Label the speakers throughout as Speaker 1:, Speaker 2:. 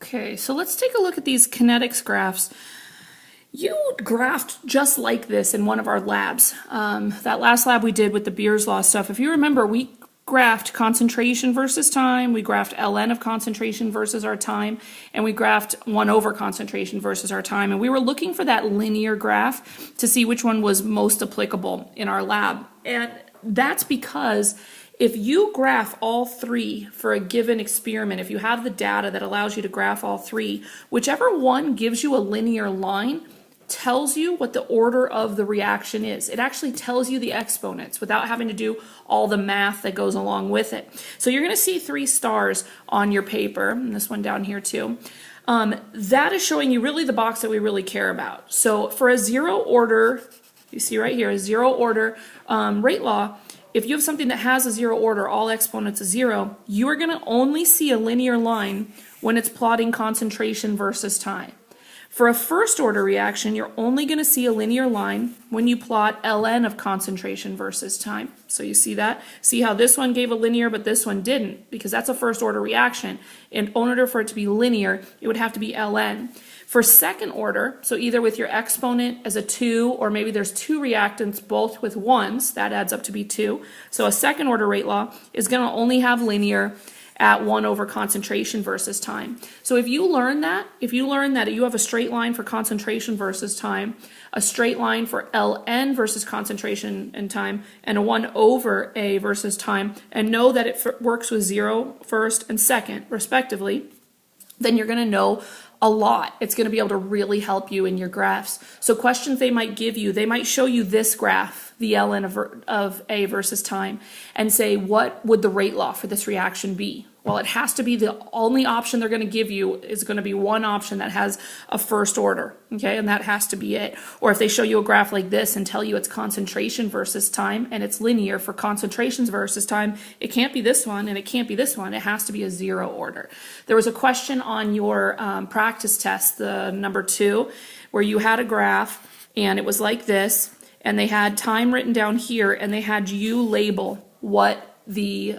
Speaker 1: Okay, so let's take a look at these kinetics graphs. You graphed just like this in one of our labs. That last lab we did with the Beer's Law stuff, if you remember, we graphed concentration versus time, we graphed ln of concentration versus our time, and we graphed 1 over concentration versus our time. And we were looking for that linear graph to see which one was most applicable in our lab. And that's because if you graph all three for a given experiment, if you have the data that allows you to graph all three, whichever one gives you a linear line tells you what the order of the reaction is. It actually tells you the exponents without having to do all the math that goes along with it. So you're going to see 3 stars on your paper, and this one down here too. That is showing you really the box that we really care about. So for a 0 order, you see right here, a 0 order rate law, if you have something that has a 0 order, all exponents is 0, you are going to only see a linear line when it's plotting concentration versus time. For a first order reaction, you're only going to see a linear line when you plot ln of concentration versus time. So you see that? See how this one gave a linear but this one didn't, because that's a first order reaction. In order for it to be linear, it would have to be ln. For second order, so either with your exponent as a 2, or maybe there's 2 reactants both with 1s, that adds up to be 2. So a second order rate law is going to only have linear at 1 over concentration versus time. So if you learn that you have a straight line for concentration versus time, a straight line for ln versus concentration and time, and a 1 over a versus time, and know that it works with 0 first and second respectively, then you're going to know a lot. It's going to be able to really help you in your graphs. So questions they might give you, they might show you this graph, the ln of A versus time, and say, what would the rate law for this reaction be? Well, it has to be the only option they're going to give you is going to be one option that has a first order, okay? And that has to be it. Or if they show you a graph like this and tell you it's concentration versus time and it's linear for concentrations versus time, it can't be this one and it can't be this one. It has to be a 0 order. There was a question on your practice test, the number 2, where you had a graph and it was like this, and they had time written down here, and they had you label what the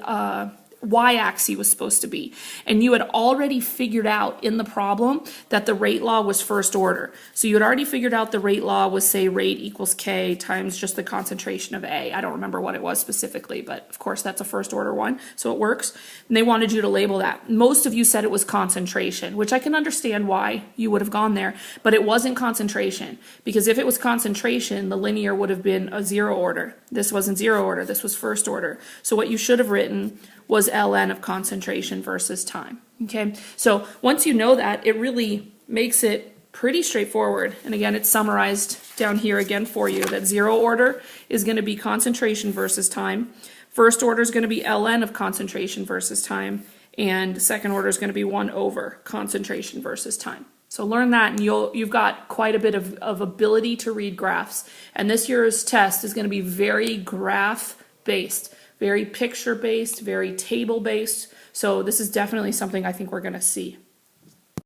Speaker 1: y-axis was supposed to be. And you had already figured out in the problem that the rate law was first order. So you had already figured out the rate law was, say, rate equals K times just the concentration of A. I don't remember what it was specifically, but of course that's a first order one, so it works. And they wanted you to label that. Most of you said it was concentration, which I can understand why you would have gone there, but it wasn't concentration, because if it was concentration, the linear would have been a 0 order. This wasn't 0 order, this was first order. So what you should have written was ln of concentration versus time. Okay, so once you know that, it really makes it pretty straightforward. And again, it's summarized down here again for you that 0 order is going to be concentration versus time. First order is going to be ln of concentration versus time. And second order is going to be 1 over concentration versus time. So learn that, and you've got quite a bit of ability to read graphs. And this year's test is going to be very graph-based. Very picture-based, very table-based. So this is definitely something I think we're going to see.